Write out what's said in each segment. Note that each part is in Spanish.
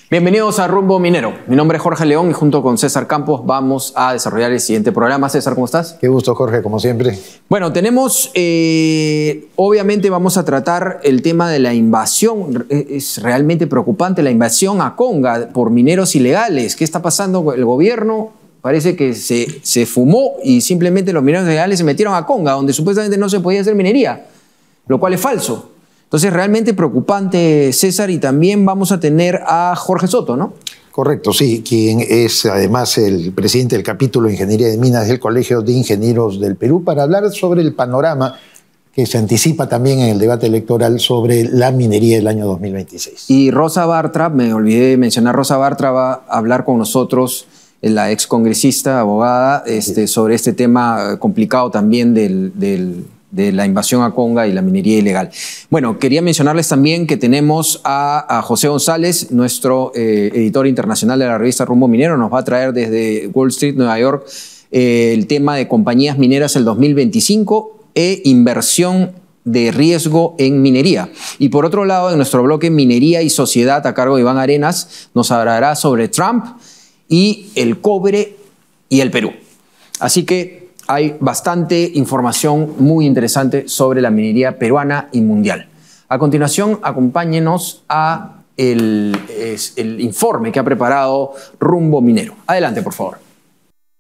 Bienvenidos a Rumbo Minero. Mi nombre es Jorge León y junto con César Campos vamos a desarrollar el siguiente programa. César, ¿cómo estás? Qué gusto, Jorge, como siempre. Bueno, tenemos, obviamente vamos a tratar el tema de la invasión. Es realmente preocupante la invasión a Conga por mineros ilegales. ¿Qué está pasando? El gobierno parece que se fumó y simplemente los mineros ilegales se metieron a Conga, donde supuestamente no se podía hacer minería, lo cual es falso. Entonces, realmente preocupante, César, y también vamos a tener a Jorge Soto, ¿no? Correcto, sí, quien es además el presidente del capítulo de Ingeniería de Minas del Colegio de Ingenieros del Perú, para hablar sobre el panorama que se anticipa también en el debate electoral sobre la minería del año 2026. Y Rosa Bartra, me olvidé de mencionar, Rosa Bartra va a hablar con nosotros, la excongresista, abogada, sobre este tema complicado también de la invasión a Conga y la minería ilegal. Bueno, quería mencionarles también que tenemos a José González, nuestro editor internacional de la revista Rumbo Minero. Nos va a traer desde Wall Street, Nueva York, el tema de compañías mineras el 2025 e inversión de riesgo en minería. Y por otro lado, en nuestro bloque Minería y Sociedad, a cargo de Iván Arenas, nos hablará sobre Trump y el cobre y el Perú. Así que hay bastante información muy interesante sobre la minería peruana y mundial. A continuación, acompáñenos a el informe que ha preparado Rumbo Minero. Adelante, por favor.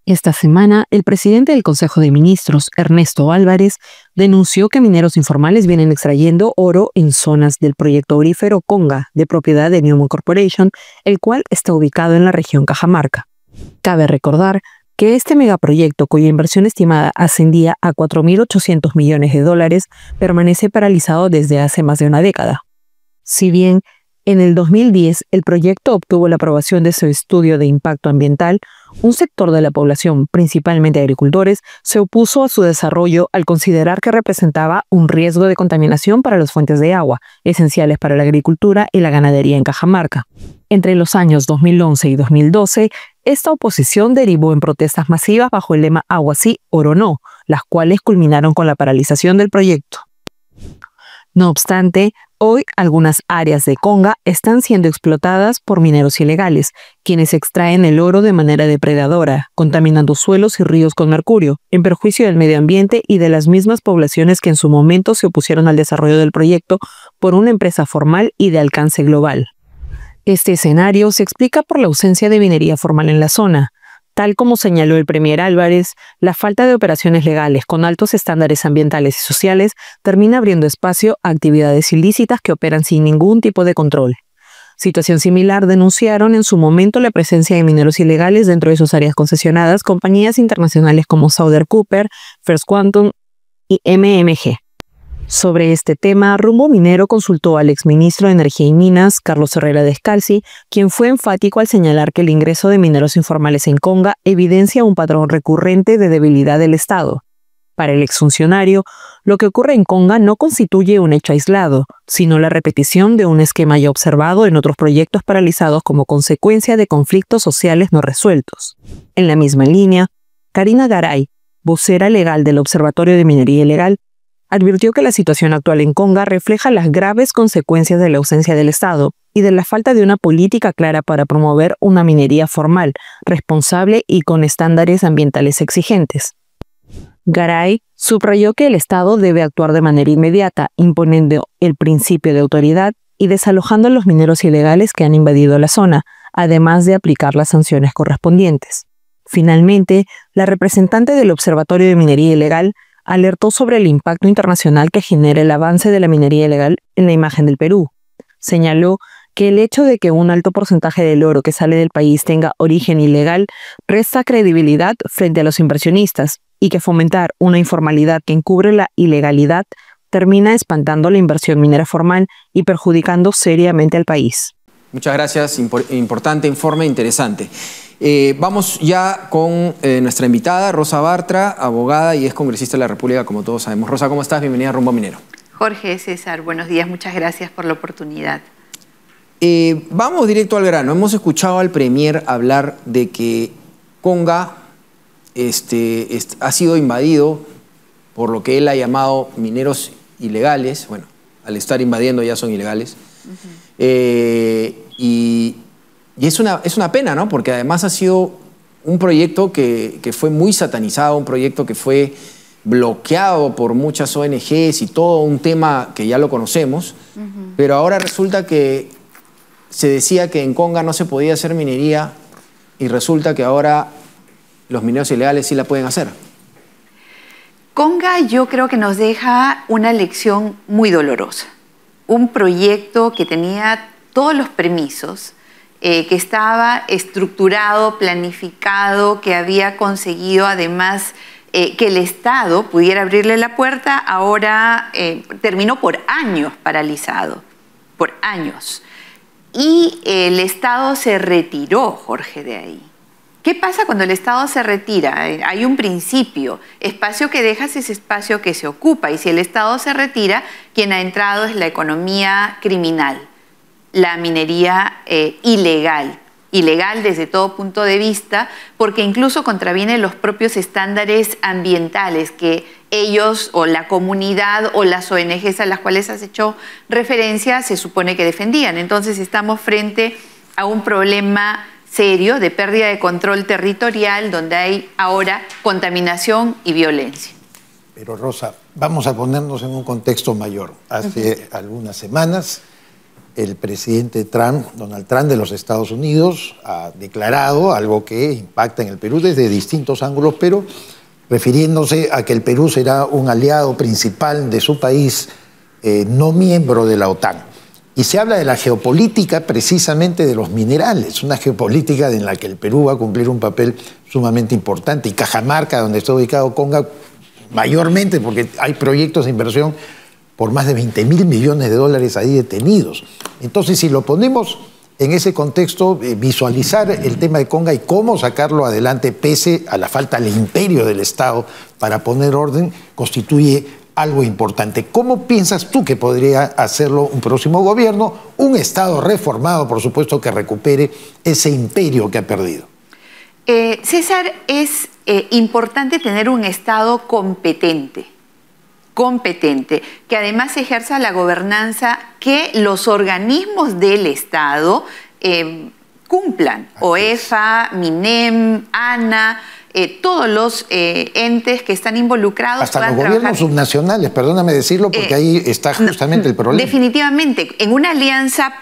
Esta semana, el presidente del Consejo de Ministros, Ernesto Álvarez, denunció que mineros informales vienen extrayendo oro en zonas del proyecto aurífero Conga, de propiedad de Newmont Corporation, el cual está ubicado en la región Cajamarca. Cabe recordar que este megaproyecto, cuya inversión estimada ascendía a 4.800 millones de dólares, permanece paralizado desde hace más de una década. Si bien en el 2010 el proyecto obtuvo la aprobación de su estudio de impacto ambiental, un sector de la población, principalmente agricultores, se opuso a su desarrollo al considerar que representaba un riesgo de contaminación para las fuentes de agua, esenciales para la agricultura y la ganadería en Cajamarca. Entre los años 2011 y 2012, esta oposición derivó en protestas masivas bajo el lema Agua sí, oro no, las cuales culminaron con la paralización del proyecto. No obstante, hoy algunas áreas de Conga están siendo explotadas por mineros ilegales, quienes extraen el oro de manera depredadora, contaminando suelos y ríos con mercurio, en perjuicio del medio ambiente y de las mismas poblaciones que en su momento se opusieron al desarrollo del proyecto por una empresa formal y de alcance global. Este escenario se explica por la ausencia de minería formal en la zona. Tal como señaló el premier Álvarez, la falta de operaciones legales con altos estándares ambientales y sociales termina abriendo espacio a actividades ilícitas que operan sin ningún tipo de control. Situación similar denunciaron en su momento la presencia de mineros ilegales dentro de sus áreas concesionadas compañías internacionales como Southern Copper, First Quantum y MMG. Sobre este tema, Rumbo Minero consultó al exministro de Energía y Minas, Carlos Herrera Descalzi, quien fue enfático al señalar que el ingreso de mineros informales en Conga evidencia un patrón recurrente de debilidad del Estado. Para el exfuncionario, lo que ocurre en Conga no constituye un hecho aislado, sino la repetición de un esquema ya observado en otros proyectos paralizados como consecuencia de conflictos sociales no resueltos. En la misma línea, Karina Garay, vocera legal del Observatorio de Minería Ilegal, advirtió que la situación actual en Conga refleja las graves consecuencias de la ausencia del Estado y de la falta de una política clara para promover una minería formal, responsable y con estándares ambientales exigentes. Garay subrayó que el Estado debe actuar de manera inmediata, imponiendo el principio de autoridad y desalojando a los mineros ilegales que han invadido la zona, además de aplicar las sanciones correspondientes. Finalmente, la representante del Observatorio de Minería Ilegal alertó sobre el impacto internacional que genera el avance de la minería ilegal en la imagen del Perú. Señaló que el hecho de que un alto porcentaje del oro que sale del país tenga origen ilegal resta credibilidad frente a los inversionistas y que fomentar una informalidad que encubre la ilegalidad termina espantando la inversión minera formal y perjudicando seriamente al país. Muchas gracias, importante informe, interesante. Vamos ya con nuestra invitada, Rosa Bartra, abogada y excongresista de la República, como todos sabemos. Rosa, ¿cómo estás? Bienvenida a Rumbo Minero. Jorge, César, buenos días, muchas gracias por la oportunidad. Vamos directo al grano. Hemos escuchado al premier hablar de que Conga ha sido invadido por lo que él ha llamado mineros ilegales. Bueno, al estar invadiendo ya son ilegales. Y Y es una pena, ¿no? Porque además ha sido un proyecto que fue muy satanizado, un proyecto que fue bloqueado por muchas ONGs y todo un tema que ya lo conocemos, pero ahora resulta que se decía que en Conga no se podía hacer minería y resulta que ahora los mineros ilegales sí la pueden hacer. Conga yo creo que nos deja una lección muy dolorosa. Un proyecto que tenía todos los permisos, que estaba estructurado, planificado, que había conseguido además que el Estado pudiera abrirle la puerta, ahora terminó por años paralizado, por años. Y el Estado se retiró, Jorge, de ahí. ¿Qué pasa cuando el Estado se retira? Hay un principio, espacio que dejas es espacio que se ocupa, y si el Estado se retira, quien ha entrado es la economía criminal, la minería ilegal desde todo punto de vista, porque incluso contraviene los propios estándares ambientales que ellos o la comunidad o las ONGs a las cuales has hecho referencia se supone que defendían. Entonces estamos frente a un problema serio de pérdida de control territorial donde hay ahora contaminación y violencia. Pero Rosa, vamos a ponernos en un contexto mayor. Hace algunas semanas el presidente Trump, Donald Trump de los Estados Unidos, ha declarado algo que impacta en el Perú desde distintos ángulos, pero refiriéndose a que el Perú será un aliado principal de su país no miembro de la OTAN. Y se habla de la geopolítica precisamente de los minerales, una geopolítica en la que el Perú va a cumplir un papel sumamente importante. Y Cajamarca, donde está ubicado Conga, mayormente porque hay proyectos de inversión por más de 20.000 millones de dólares ahí detenidos. Entonces, si lo ponemos en ese contexto, visualizar el tema de Conga y cómo sacarlo adelante pese a la falta del imperio del Estado para poner orden, constituye algo importante. ¿Cómo piensas tú que podría hacerlo un próximo gobierno? Un Estado reformado, por supuesto, que recupere ese imperio que ha perdido. César, es importante tener un Estado competente, que además ejerza la gobernanza que los organismos del Estado cumplan. OEFA, MINEM, ANA, todos los entes que están involucrados. Hasta los gobiernos subnacionales, perdóname decirlo, porque ahí está justamente el problema. Definitivamente, en una alianza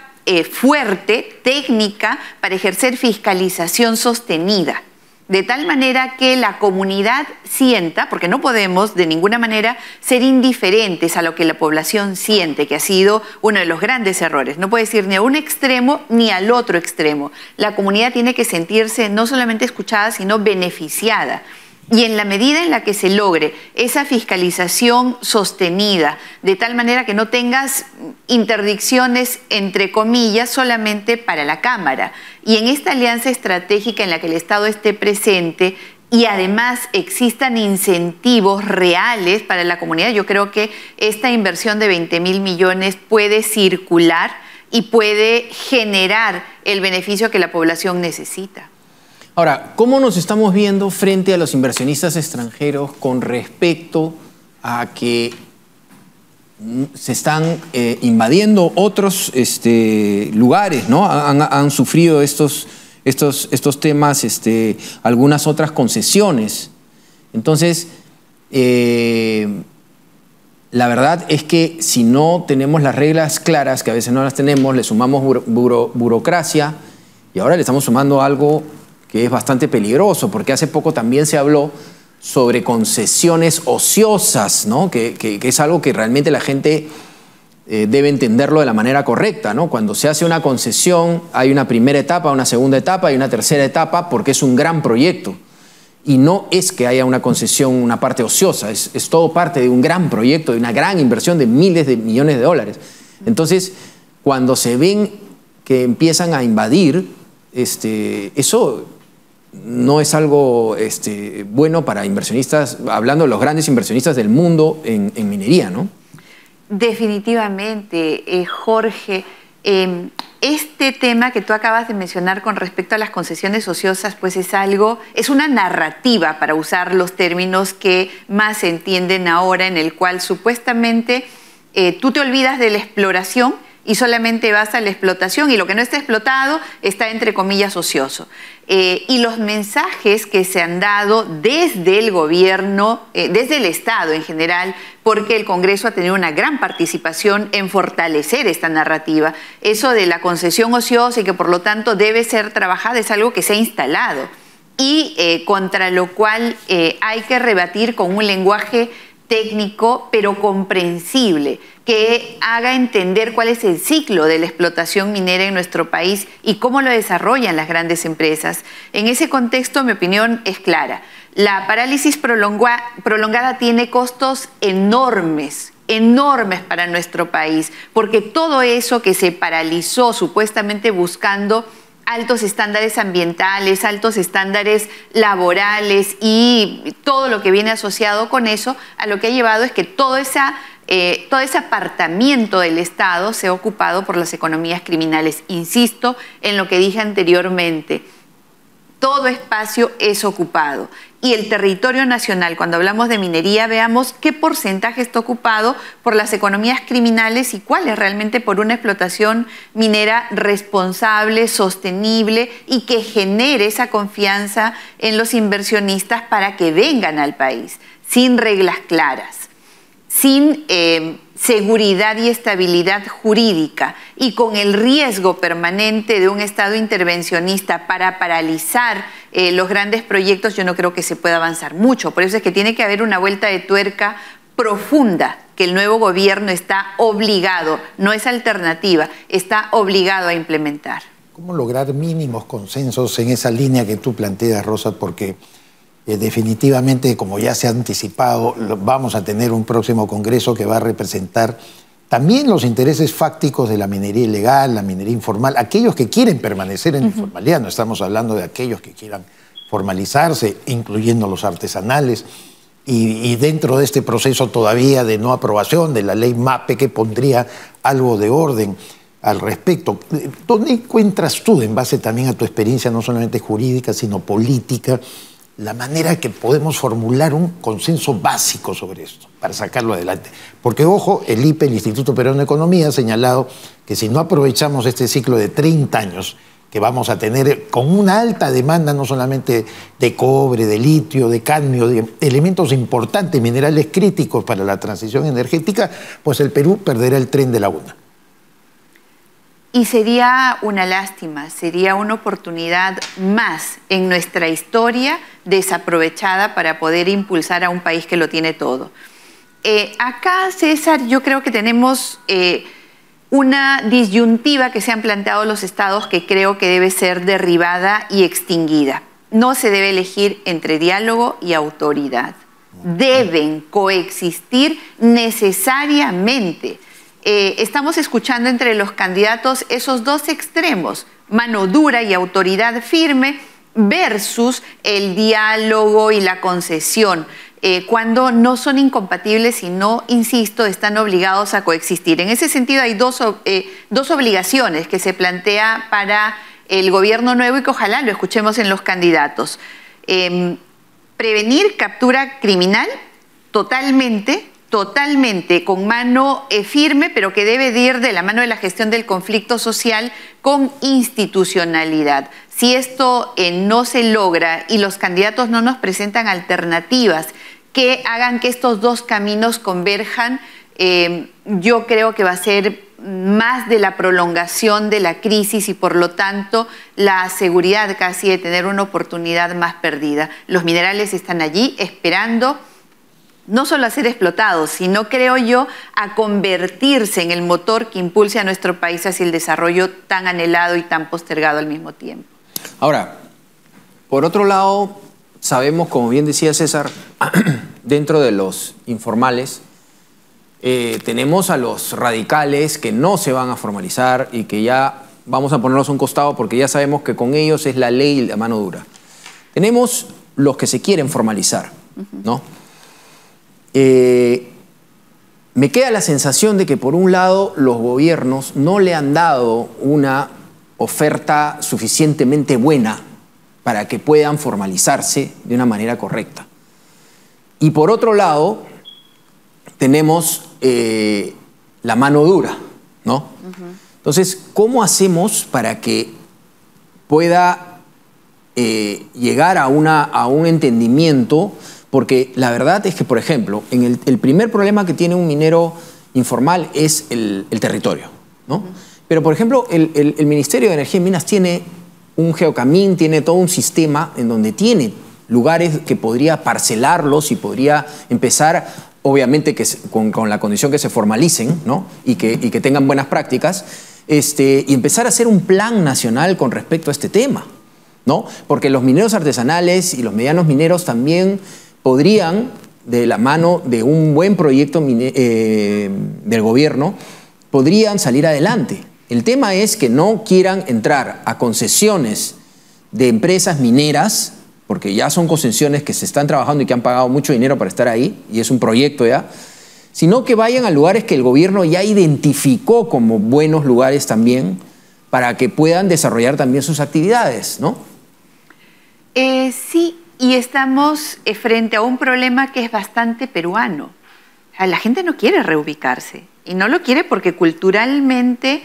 fuerte, técnica, para ejercer fiscalización sostenida. De tal manera que la comunidad sienta, porque no podemos de ninguna manera ser indiferentes a lo que la población siente, que ha sido uno de los grandes errores. No puedes ir ni a un extremo ni al otro extremo. La comunidad tiene que sentirse no solamente escuchada, sino beneficiada. Y en la medida en la que se logre esa fiscalización sostenida, de tal manera que no tengas interdicciones, entre comillas, solamente para la Cámara. Y en esta alianza estratégica en la que el Estado esté presente y además existan incentivos reales para la comunidad, yo creo que esta inversión de 20.000 millones puede circular y puede generar el beneficio que la población necesita. Ahora, ¿cómo nos estamos viendo frente a los inversionistas extranjeros con respecto a que se están invadiendo otros lugares, ¿no? Han sufrido estos temas, algunas otras concesiones. Entonces, la verdad es que si no tenemos las reglas claras, que a veces no las tenemos, le sumamos burocracia y ahora le estamos sumando algo que es bastante peligroso, porque hace poco también se habló sobre concesiones ociosas, ¿no? Que es algo que realmente la gente debe entenderlo de la manera correcta, ¿no? Cuando se hace una concesión hay una primera etapa, una segunda etapa y una tercera etapa porque es un gran proyecto. Y no es que haya una concesión, una parte ociosa, es todo parte de un gran proyecto, de una gran inversión de miles de millones de dólares. Entonces, cuando se ven que empiezan a invadir, eso no es algo bueno para inversionistas, hablando de los grandes inversionistas del mundo en minería, ¿no? Definitivamente, Jorge. Este tema que tú acabas de mencionar con respecto a las concesiones ociosas, pues es una narrativa, para usar los términos que más se entienden ahora, en el cual supuestamente tú te olvidas de la exploración y solamente basa la explotación, y lo que no está explotado está entre comillas ocioso. Y los mensajes que se han dado desde el gobierno, desde el Estado en general, porque el Congreso ha tenido una gran participación en fortalecer esta narrativa. Eso de la concesión ociosa y que por lo tanto debe ser trabajada es algo que se ha instalado y contra lo cual hay que rebatir con un lenguaje técnico pero comprensible, que haga entender cuál es el ciclo de la explotación minera en nuestro país y cómo lo desarrollan las grandes empresas. En ese contexto, mi opinión es clara. La parálisis prolongada tiene costos enormes para nuestro país, porque todo eso que se paralizó supuestamente buscando altos estándares ambientales, altos estándares laborales y todo lo que viene asociado con eso, a lo que ha llevado es que todo ese apartamiento del Estado sea ocupado por las economías criminales. Insisto en lo que dije anteriormente, todo espacio es ocupado. Y el territorio nacional, cuando hablamos de minería, veamos qué porcentaje está ocupado por las economías criminales y cuál es realmente por una explotación minera responsable, sostenible y que genere esa confianza en los inversionistas para que vengan al país, sin reglas claras, sin seguridad y estabilidad jurídica y con el riesgo permanente de un Estado intervencionista para paralizar los grandes proyectos. Yo no creo que se pueda avanzar mucho. Por eso es que tiene que haber una vuelta de tuerca profunda que el nuevo gobierno está obligado, no es alternativa, está obligado a implementar. ¿Cómo lograr mínimos consensos en esa línea que tú planteas, Rosa? Porque definitivamente, como ya se ha anticipado, vamos a tener un próximo Congreso que va a representar también los intereses fácticos de la minería ilegal, la minería informal, aquellos que quieren permanecer en la informalidad. No estamos hablando de aquellos que quieran formalizarse, incluyendo los artesanales, y dentro de este proceso todavía de no aprobación de la ley MAPE, que pondría algo de orden al respecto. ¿Dónde encuentras tú, en base también a tu experiencia no solamente jurídica, sino política, la manera que podemos formular un consenso básico sobre esto para sacarlo adelante? Porque, ojo, el IPE, el Instituto Peruano de Economía, ha señalado que si no aprovechamos este ciclo de 30 años que vamos a tener con una alta demanda no solamente de cobre, de litio, de cadmio, de elementos importantes, minerales críticos para la transición energética, pues el Perú perderá el tren de la una. Y sería una lástima, sería una oportunidad más en nuestra historia desaprovechada para poder impulsar a un país que lo tiene todo. Acá, César, yo creo que tenemos una disyuntiva que se han planteado los estados que creo que debe ser derribada y extinguida. No se debe elegir entre diálogo y autoridad. Deben coexistir necesariamente. Estamos escuchando entre los candidatos esos dos extremos, mano dura y autoridad firme versus el diálogo y la concesión, cuando no son incompatibles y no, insisto, están obligados a coexistir. En ese sentido hay dos obligaciones que se plantea para el gobierno nuevo y que ojalá lo escuchemos en los candidatos. Prevenir captura criminal totalmente con mano firme, pero que debe ir de la mano de la gestión del conflicto social con institucionalidad. Si esto no se logra y los candidatos no nos presentan alternativas que hagan que estos dos caminos converjan, yo creo que va a ser más de la prolongación de la crisis y por lo tanto la seguridad casi de tener una oportunidad más perdida. Los minerales están allí esperando no solo a ser explotados, sino, creo yo, a convertirse en el motor que impulse a nuestro país hacia el desarrollo tan anhelado y tan postergado al mismo tiempo. Ahora, por otro lado, sabemos, como bien decía César, dentro de los informales, tenemos a los radicales que no se van a formalizar y que ya vamos a ponerlos a un costado porque ya sabemos que con ellos es la ley y la mano dura. Tenemos los que se quieren formalizar, ¿no? Me queda la sensación de que por un lado los gobiernos no le han dado una oferta suficientemente buena para que puedan formalizarse de una manera correcta. Y por otro lado tenemos la mano dura, ¿no? Entonces, ¿cómo hacemos para que pueda llegar a un entendimiento? Porque la verdad es que, por ejemplo, el primer problema que tiene un minero informal es el territorio, ¿no? Pero, por ejemplo, el Ministerio de Energía y Minas tiene un geocamín, tiene todo un sistema en donde tiene lugares que podría parcelarlos y podría empezar, obviamente con la condición que se formalicen, ¿no? y que tengan buenas prácticas, y empezar a hacer un plan nacional con respecto a este tema, ¿no? Porque los mineros artesanales y los medianos mineros también podrían, de la mano de un buen proyecto del gobierno, podrían salir adelante. El tema es que no quieran entrar a concesiones de empresas mineras, porque ya son concesiones que se están trabajando y que han pagado mucho dinero para estar ahí, y es un proyecto ya, sino que vayan a lugares que el gobierno ya identificó como buenos lugares también, para que puedan desarrollar también sus actividades, ¿no? Sí, y estamos frente a un problema que es bastante peruano. O sea, la gente no quiere reubicarse, y no lo quiere porque culturalmente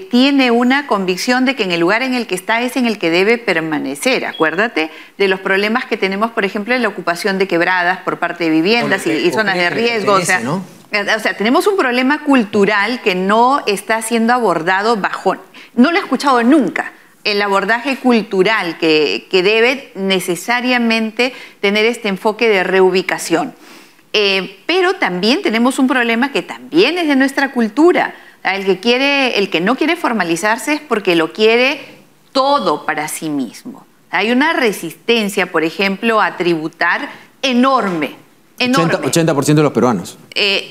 tiene una convicción de que en el lugar en el que está es en el que debe permanecer. Acuérdate de los problemas que tenemos, por ejemplo, en la ocupación de quebradas por parte de viviendas y zonas de riesgo. O sea, tenemos un problema cultural que no está siendo abordado no lo he escuchado nunca, el abordaje cultural que debe necesariamente tener este enfoque de reubicación. Pero también tenemos un problema que también es de nuestra cultura. El que no quiere formalizarse es porque lo quiere todo para sí mismo. Hay una resistencia, por ejemplo, a tributar enorme. 80% de los peruanos.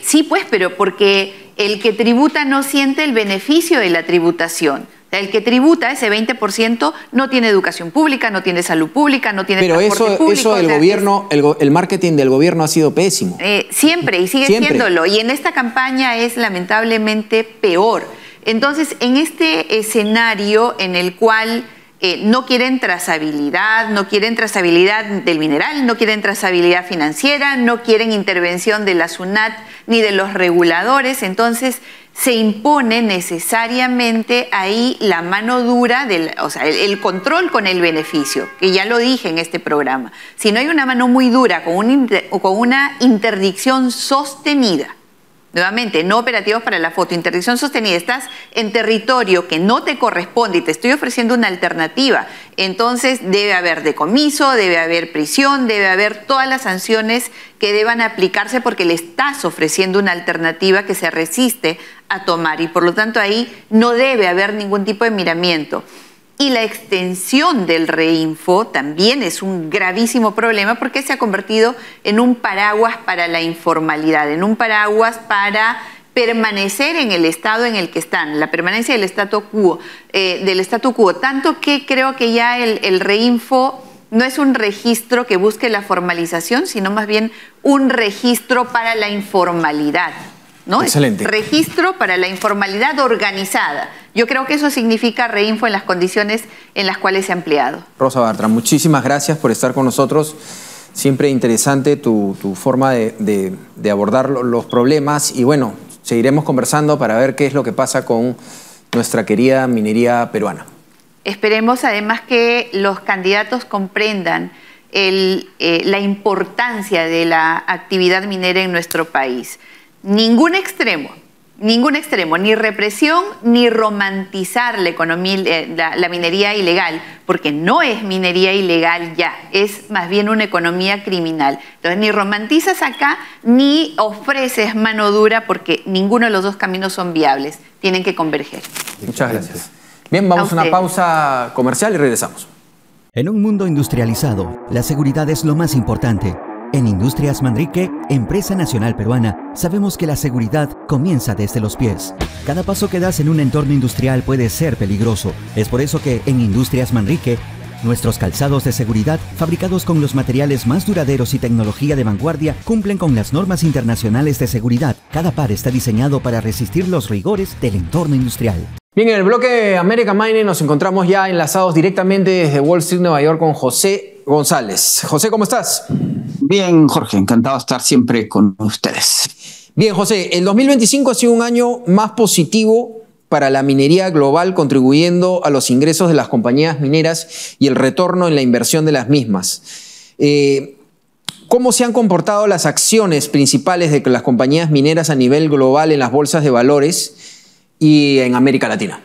Sí, pues, pero porque el que tributa no siente el beneficio de la tributación. El que tributa, ese 20%, no tiene educación pública, no tiene salud pública, no tiene transporte público. Eso el gobierno, el marketing del gobierno ha sido pésimo. Siempre, y sigue siéndolo. Y en esta campaña es lamentablemente peor. Entonces, en este escenario en el cual no quieren trazabilidad del mineral, no quieren trazabilidad financiera, no quieren intervención de la SUNAT ni de los reguladores, entonces se impone necesariamente ahí la mano dura, o sea, el control con el beneficio, que ya lo dije en este programa. Si no hay una mano muy dura con una interdicción sostenida, nuevamente, no operativos para la foto, interdicción sostenida, estás en territorio que no te corresponde y te estoy ofreciendo una alternativa, entonces debe haber decomiso, debe haber prisión, debe haber todas las sanciones que deban aplicarse porque le estás ofreciendo una alternativa que se resiste a tomar y por lo tanto ahí no debe haber ningún tipo de miramiento. Y la extensión del reinfo también es un gravísimo problema porque se ha convertido en un paraguas para la informalidad, en un paraguas para permanecer en el estado en el que están, la permanencia del statu quo, tanto que creo que ya el reinfo no es un registro que busque la formalización, sino más bien un registro para la informalidad, ¿no? Excelente. Es registro para la informalidad organizada. Yo creo que eso significa reinfo en las condiciones en las cuales se ha empleado. Rosa Bartra, muchísimas gracias por estar con nosotros. Siempre interesante tu forma de abordar los problemas y bueno, seguiremos conversando para ver qué es lo que pasa con nuestra querida minería peruana. Esperemos además que los candidatos comprendan la importancia de la actividad minera en nuestro país. Ningún extremo, ni represión, ni romantizar la economía, la minería ilegal, porque no es minería ilegal ya, es más bien una economía criminal. Entonces, ni romantizas acá, ni ofreces mano dura, porque ninguno de los dos caminos son viables, tienen que converger. Muchas gracias. Bien, vamos a una pausa comercial y regresamos. En un mundo industrializado, la seguridad es lo más importante. En Industrias Manrique, empresa nacional peruana, sabemos que la seguridad comienza desde los pies. Cada paso que das en un entorno industrial puede ser peligroso. Es por eso que en Industrias Manrique, nuestros calzados de seguridad, fabricados con los materiales más duraderos y tecnología de vanguardia, cumplen con las normas internacionales de seguridad. Cada par está diseñado para resistir los rigores del entorno industrial. Bien, en el bloque American Mining nos encontramos ya enlazados directamente desde Wall Street, Nueva York, con José González. José, ¿cómo estás? Bien, Jorge, encantado de estar siempre con ustedes. Bien, José, el 2025 ha sido un año más positivo para la minería global, contribuyendo a los ingresos de las compañías mineras y el retorno en la inversión de las mismas. ¿Cómo se han comportado las acciones principales de las compañías mineras a nivel global en las bolsas de valores y en América Latina?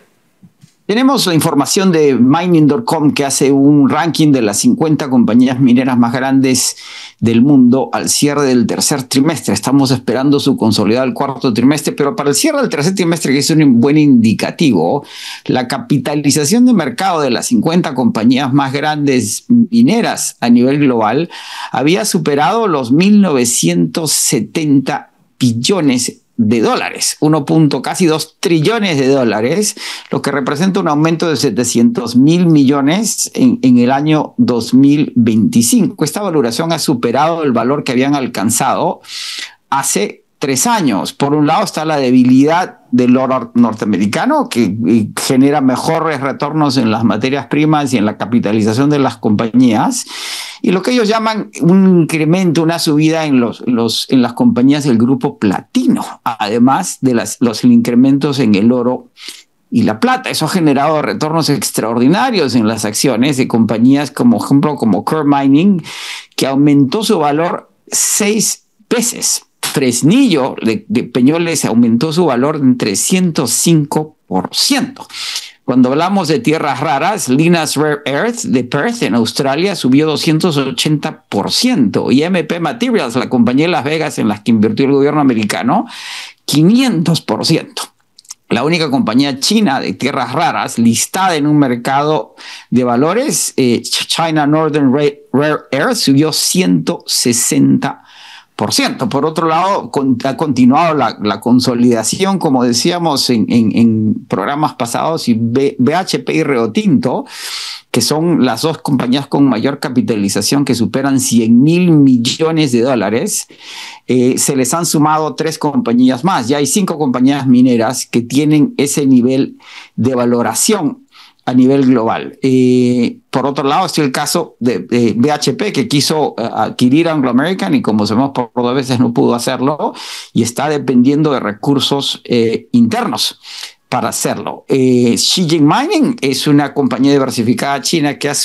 Tenemos la información de Mining.com, que hace un ranking de las 50 compañías mineras más grandes del mundo al cierre del tercer trimestre. Estamos esperando su consolidado al cuarto trimestre, pero para el cierre del tercer trimestre, que es un buen indicativo, la capitalización de mercado de las 50 compañías más grandes mineras a nivel global había superado los 1.970 billones de dólares, casi 2 trillones de dólares, lo que representa un aumento de 700.000 millones en el año 2025. Esta valoración ha superado el valor que habían alcanzado hace 3 años. Por un lado está la debilidad del oro norteamericano, que genera mejores retornos en las materias primas y en la capitalización de las compañías, y lo que ellos llaman un incremento, una subida en las compañías del grupo platino, además de los incrementos en el oro y la plata. Eso ha generado retornos extraordinarios en las acciones de compañías como Coeur Mining, que aumentó su valor 6 veces. Fresnillo de Peñoles aumentó su valor en 305%. Cuando hablamos de tierras raras, Lynas Rare Earth de Perth en Australia subió 280%, y MP Materials, la compañía de Las Vegas en la que invirtió el gobierno americano, 500%. La única compañía china de tierras raras listada en un mercado de valores, China Northern Rare Earth, subió 160%. Por otro lado, ha continuado la consolidación, como decíamos en programas pasados, y BHP y Rio Tinto, que son las dos compañías con mayor capitalización, que superan 100.000 millones de dólares. Se les han sumado 3 compañías más. Ya hay 5 compañías mineras que tienen ese nivel de valoración a nivel global. Por otro lado, está el caso de BHP, que quiso adquirir Anglo American y, como sabemos, por 2 veces no pudo hacerlo, y está dependiendo de recursos internos para hacerlo. Zijin Mining es una compañía diversificada china que ha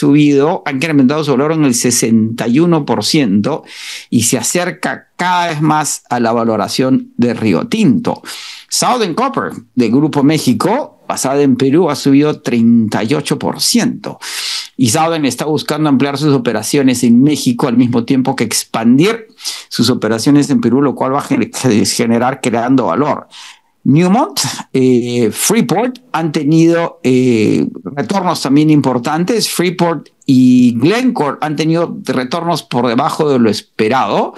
incrementado su valor en el 61% y se acerca cada vez más a la valoración de Rio Tinto. Southern Copper, de Grupo México, basada en Perú, ha subido 38%. Y Southern está buscando ampliar sus operaciones en México al mismo tiempo que expandir sus operaciones en Perú, lo cual va a generar creando valor. Newmont, Freeport han tenido retornos también importantes. Freeport y Glencore han tenido retornos por debajo de lo esperado,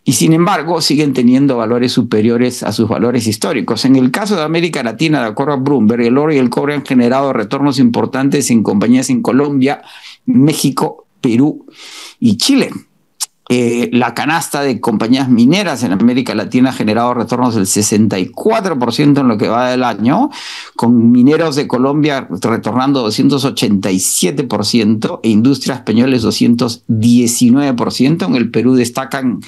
y sin embargo siguen teniendo valores superiores a sus valores históricos. En el caso de América Latina, de acuerdo a Bloomberg, el oro y el cobre han generado retornos importantes en compañías en Colombia, México, Perú y Chile. La canasta de compañías mineras en América Latina ha generado retornos del 64% en lo que va del año, con Mineros de Colombia retornando 287% e Industrias Peñoles 219%. En el Perú destacan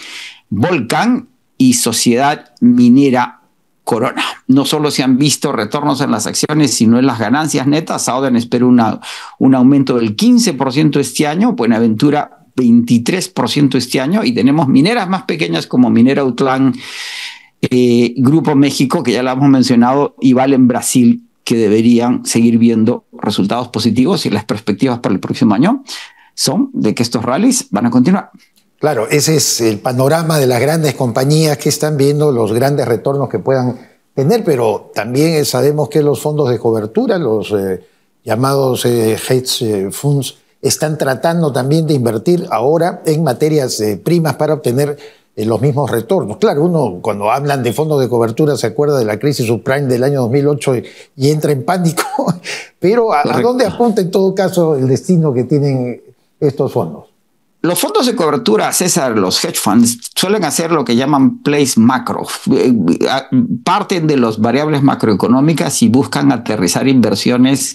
Volcán y Sociedad Minera Corona. No solo se han visto retornos en las acciones, sino en las ganancias netas. Southern espera un aumento del 15% este año, Buenaventura 23% este año, y tenemos mineras más pequeñas como Minera Utlán, Grupo México, que ya la hemos mencionado, y Vale en Brasil, que deberían seguir viendo resultados positivos, y las perspectivas para el próximo año son de que estos rallies van a continuar. Claro, ese es el panorama de las grandes compañías que están viendo los grandes retornos que puedan tener, pero también sabemos que los fondos de cobertura, los llamados hedge funds, están tratando también de invertir ahora en materias primas para obtener los mismos retornos. Claro, uno cuando hablan de fondos de cobertura se acuerda de la crisis subprime del año 2008 y entra en pánico, pero ¿a dónde apunta en todo caso el destino que tienen estos fondos? Los fondos de cobertura, César, los hedge funds, suelen hacer lo que llaman plays macro. Parten de las variables macroeconómicas y buscan aterrizar inversiones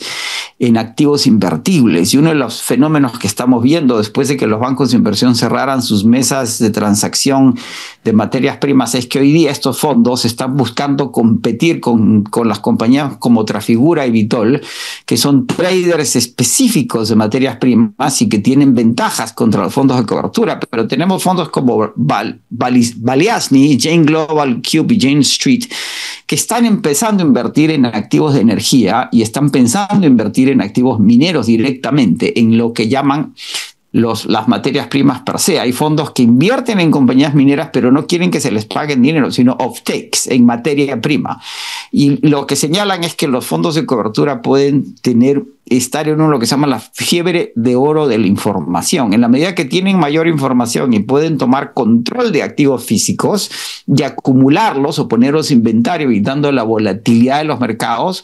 en activos invertibles. Y uno de los fenómenos que estamos viendo después de que los bancos de inversión cerraran sus mesas de transacción de materias primas es que hoy día estos fondos están buscando competir con las compañías como Trafigura y Vitol, que son traders específicos de materias primas y que tienen ventajas contra los fondos de cobertura, pero tenemos fondos como Balyasny, Jane Global, Cube y Jane Street, que están empezando a invertir en activos de energía y están pensando en invertir en activos mineros directamente, en lo que llaman las materias primas per se. Hay fondos que invierten en compañías mineras, pero no quieren que se les paguen dinero, sino offtakes en materia prima. Y lo que señalan es que los fondos de cobertura pueden estar en lo que se llama la fiebre de oro de la información. En la medida que tienen mayor información y pueden tomar control de activos físicos y acumularlos o ponerlos en inventario evitando la volatilidad de los mercados,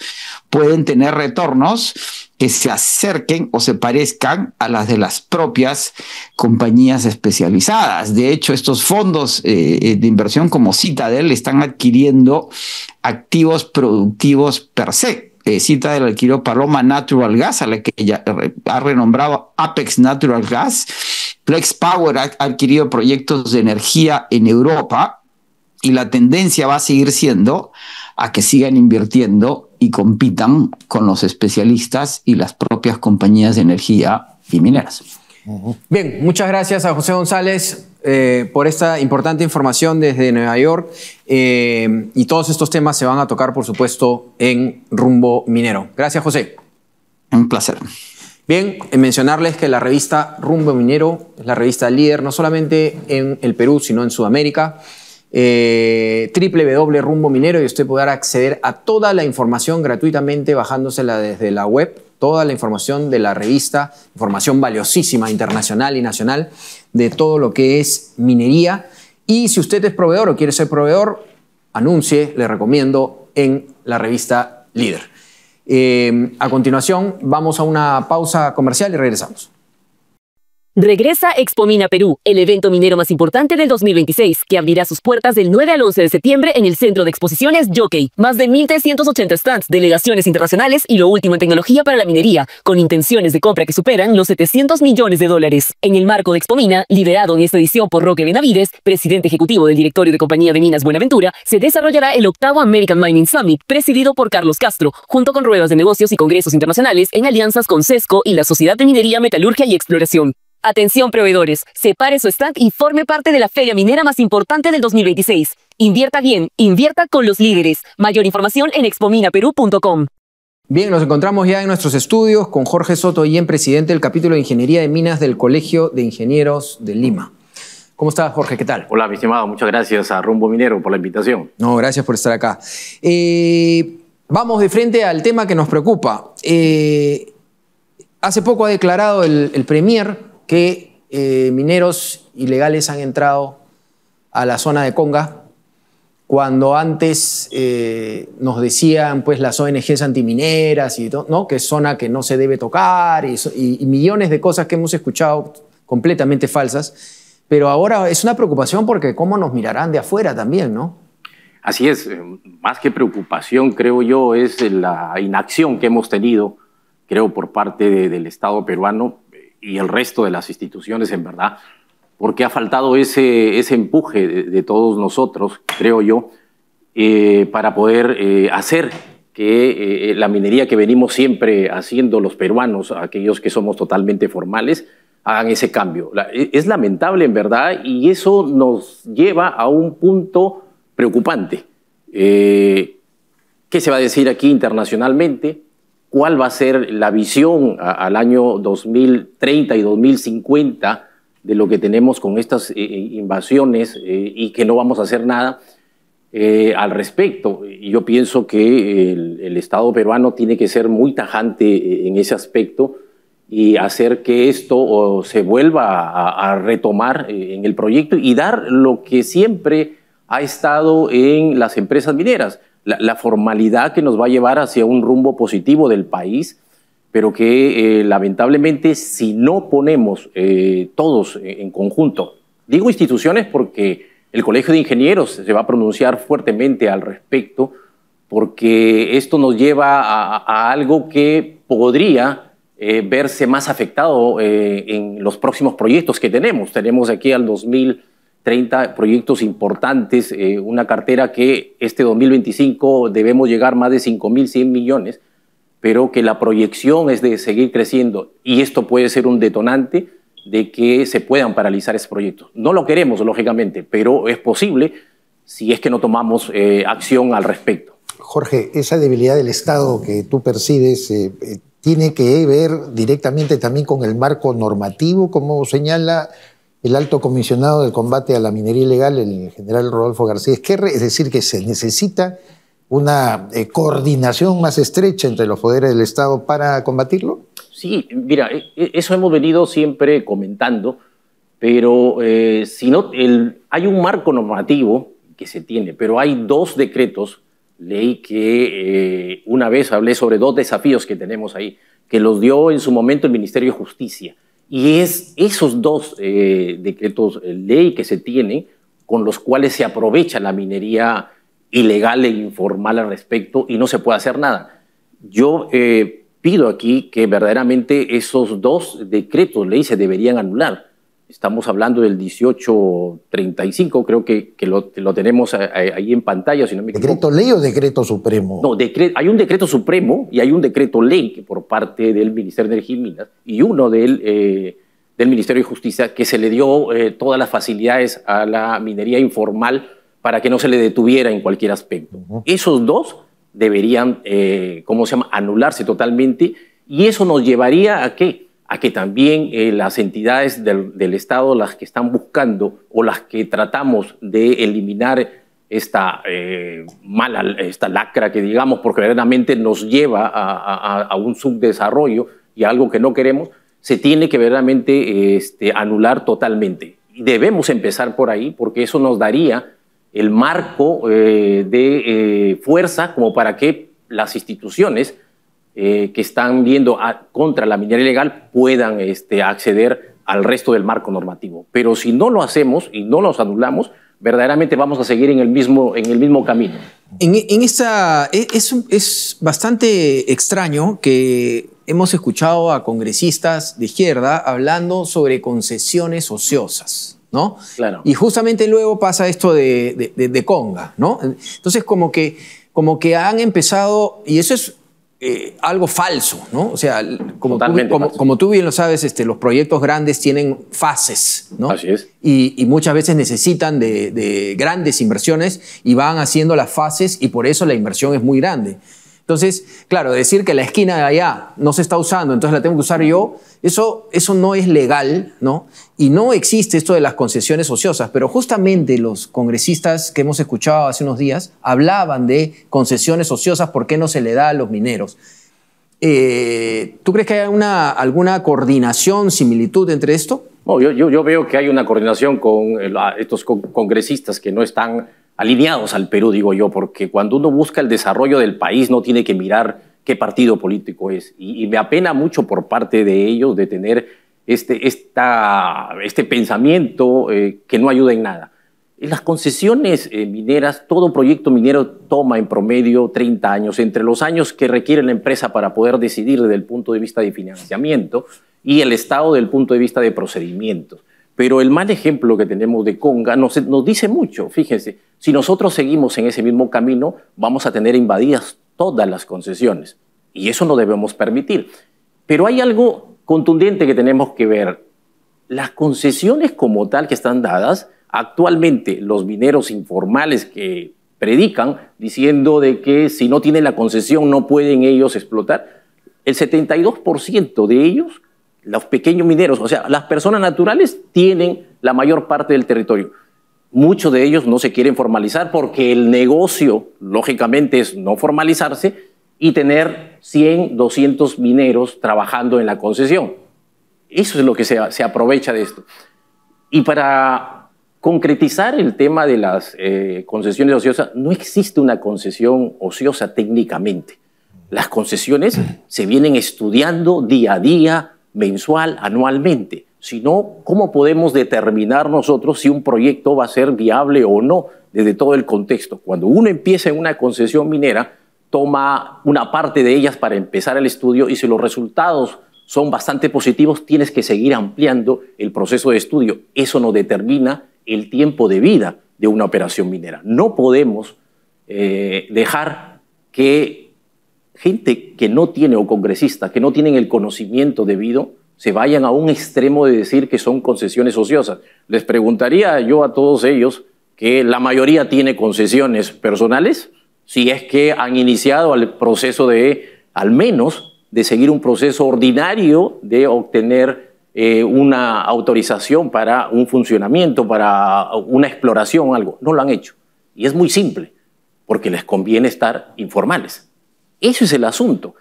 pueden tener retornos que se acerquen o se parezcan a las de las propias compañías especializadas. De hecho, estos fondos de inversión como Citadel están adquiriendo activos productivos per se. Citadel adquirió Paloma Natural Gas, a la que ya ha renombrado Apex Natural Gas. Flex Power ha adquirido proyectos de energía en Europa y la tendencia va a seguir siendo a que sigan invirtiendo y compitan con los especialistas y las propias compañías de energía y mineras. Bien, muchas gracias a José González por esta importante información desde Nueva York y todos estos temas se van a tocar, por supuesto, en Rumbo Minero. Gracias, José. Un placer. Bien, mencionarles que la revista Rumbo Minero es la revista líder no solamente en el Perú, sino en Sudamérica. www.rumbo minero y usted podrá acceder a toda la información gratuitamente bajándosela desde la web, toda la información de la revista, información valiosísima internacional y nacional de todo lo que es minería. Y si usted es proveedor o quiere ser proveedor, anuncie, le recomiendo, en la revista Líder. A continuación vamos a una pausa comercial y regresamos. Regresa Expomina Perú, el evento minero más importante del 2026, que abrirá sus puertas del 9 al 11 de septiembre en el Centro de Exposiciones Jockey. Más de 1.380 stands, delegaciones internacionales y lo último en tecnología para la minería, con intenciones de compra que superan los $700 millones. En el marco de Expomina, liderado en esta edición por Roque Benavides, presidente ejecutivo del directorio de Compañía de Minas Buenaventura, se desarrollará el 8º American Mining Summit, presidido por Carlos Castro, junto con ruedas de negocios y congresos internacionales en alianzas con CESCO y la Sociedad de Minería, Metalurgia y Exploración. Atención proveedores, separe su stand y forme parte de la feria minera más importante del 2026. Invierta bien, invierta con los líderes. Mayor información en expominaperú.com. Bien, nos encontramos ya en nuestros estudios con Jorge Soto Guillén, presidente del capítulo de Ingeniería de Minas del Colegio de Ingenieros de Lima. ¿Cómo estás, Jorge? ¿Qué tal? Hola, mi estimado. Muchas gracias a Rumbo Minero por la invitación. No, gracias por estar acá. Vamos de frente al tema que nos preocupa. Hace poco ha declarado el Premier que mineros ilegales han entrado a la zona de Conga, cuando antes nos decían pues las ONGs antimineras y todo, ¿no? Que es zona que no se debe tocar y millones de cosas que hemos escuchado completamente falsas. Pero ahora es una preocupación porque cómo nos mirarán de afuera también, ¿no? Así es, más que preocupación, creo yo, es la inacción que hemos tenido, creo, por parte del Estado peruano y el resto de las instituciones, en verdad, porque ha faltado ese empuje de todos nosotros, creo yo, para poder hacer que la minería que venimos siempre haciendo los peruanos, aquellos que somos totalmente formales, hagan ese cambio. Es lamentable, en verdad, y eso nos lleva a un punto preocupante. ¿Qué se va a decir aquí internacionalmente? ¿Cuál va a ser la visión al año 2030 y 2050 de lo que tenemos con estas invasiones y que no vamos a hacer nada al respecto? Yo pienso que el Estado peruano tiene que ser muy tajante en ese aspecto y hacer que esto se vuelva a retomar en el proyecto y dar lo que siempre ha estado en las empresas mineras. La formalidad que nos va a llevar hacia un rumbo positivo del país, pero que lamentablemente si no ponemos todos en conjunto, digo instituciones porque el Colegio de Ingenieros se va a pronunciar fuertemente al respecto, porque esto nos lleva a algo que podría verse más afectado en los próximos proyectos que tenemos. Tenemos aquí al 2030 proyectos importantes, una cartera que este 2025 debemos llegar más de 5.100 millones, pero que la proyección es de seguir creciendo y esto puede ser un detonante de que se puedan paralizar esos proyectos. No lo queremos, lógicamente, pero es posible si es que no tomamos acción al respecto. Jorge, esa debilidad del Estado que tú percibes tiene que ver directamente también con el marco normativo, como señala el alto comisionado del combate a la minería ilegal, el general Rodolfo García Esquerre, es decir, que se necesita una coordinación más estrecha entre los poderes del Estado para combatirlo. Sí, mira, eso hemos venido siempre comentando, pero si no, hay un marco normativo que se tiene, pero hay 2 decretos ley que una vez hablé sobre 2 desafíos que tenemos ahí, que los dio en su momento el Ministerio de Justicia. Y es esos 2 decretos ley que se tienen con los cuales se aprovecha la minería ilegal e informal al respecto y no se puede hacer nada. Yo pido aquí que verdaderamente esos 2 decretos ley se deberían anular. Estamos hablando del 1835, creo que lo tenemos ahí en pantalla, si no me equivoco. ¿Decreto ley o decreto supremo? No, hay un decreto supremo y hay un decreto ley que por parte del Ministerio de Energía y Minas y uno del Ministerio de Justicia que se le dio todas las facilidades a la minería informal para que no se le detuviera en cualquier aspecto. Esos 2 deberían, anularse totalmente y eso nos llevaría a ¿qué? A que también las entidades del Estado, las que están buscando o las que tratamos de eliminar esta lacra que digamos, porque verdaderamente nos lleva a un subdesarrollo y a algo que no queremos, se tiene que verdaderamente anular totalmente. Y debemos empezar por ahí porque eso nos daría el marco de fuerza como para que las instituciones que están viendo contra la minería ilegal puedan acceder al resto del marco normativo. Pero si no lo hacemos y no los anulamos, verdaderamente vamos a seguir en el mismo camino. Es bastante extraño que hemos escuchado a congresistas de izquierda hablando sobre concesiones ociosas, ¿no? Claro. Y justamente luego pasa esto de Conga, ¿no? Entonces como que han empezado, y eso es algo falso, ¿no? O sea, como tú bien lo sabes, los proyectos grandes tienen fases, ¿no? Así es. Y muchas veces necesitan de grandes inversiones y van haciendo las fases y por eso la inversión es muy grande. Entonces, claro, decir que la esquina de allá no se está usando, entonces la tengo que usar yo, eso no es legal, ¿no? Y no existe esto de las concesiones ociosas, pero justamente los congresistas que hemos escuchado hace unos días hablaban de concesiones ociosas, ¿por qué no se le da a los mineros? ¿Tú crees que hay alguna coordinación, similitud entre esto? No, yo veo que hay una coordinación con estos congresistas que no están alineados al Perú, digo yo, porque cuando uno busca el desarrollo del país no tiene que mirar qué partido político es. Y me apena mucho por parte de ellos de tener este pensamiento que no ayuda en nada. En las concesiones mineras, todo proyecto minero toma en promedio 30 años, entre los años que requiere la empresa para poder decidir desde el punto de vista de financiamiento y el Estado desde el punto de vista de procedimientos. Pero el mal ejemplo que tenemos de Conga nos dice mucho. Fíjense, si nosotros seguimos en ese mismo camino, vamos a tener invadidas todas las concesiones. Y eso no debemos permitir. Pero hay algo contundente que tenemos que ver. Las concesiones como tal que están dadas, actualmente los mineros informales que predican diciendo de que si no tienen la concesión no pueden ellos explotar, el 72% de ellos, los pequeños mineros, o sea, las personas naturales tienen la mayor parte del territorio. Muchos de ellos no se quieren formalizar porque el negocio, lógicamente, es no formalizarse y tener 100, 200 mineros trabajando en la concesión. Eso es lo que se aprovecha de esto. Y para concretizar el tema de las concesiones ociosas, no existe una concesión ociosa técnicamente. Las concesiones se vienen estudiando día a día, mensual, anualmente. Si no, ¿cómo podemos determinar nosotros si un proyecto va a ser viable o no desde todo el contexto? Cuando uno empieza en una concesión minera, toma una parte de ellas para empezar el estudio y si los resultados son bastante positivos, tienes que seguir ampliando el proceso de estudio. Eso nos determina el tiempo de vida de una operación minera. No podemos dejar que gente que no tiene, o congresistas que no tienen el conocimiento debido, se vayan a un extremo de decir que son concesiones ociosas. Les preguntaría yo a todos ellos que la mayoría tiene concesiones personales, si es que han iniciado el proceso de, al menos, de seguir un proceso ordinario de obtener una autorización para un funcionamiento, para una exploración, algo. No lo han hecho. Y es muy simple, porque les conviene estar informales. Eso es el asunto.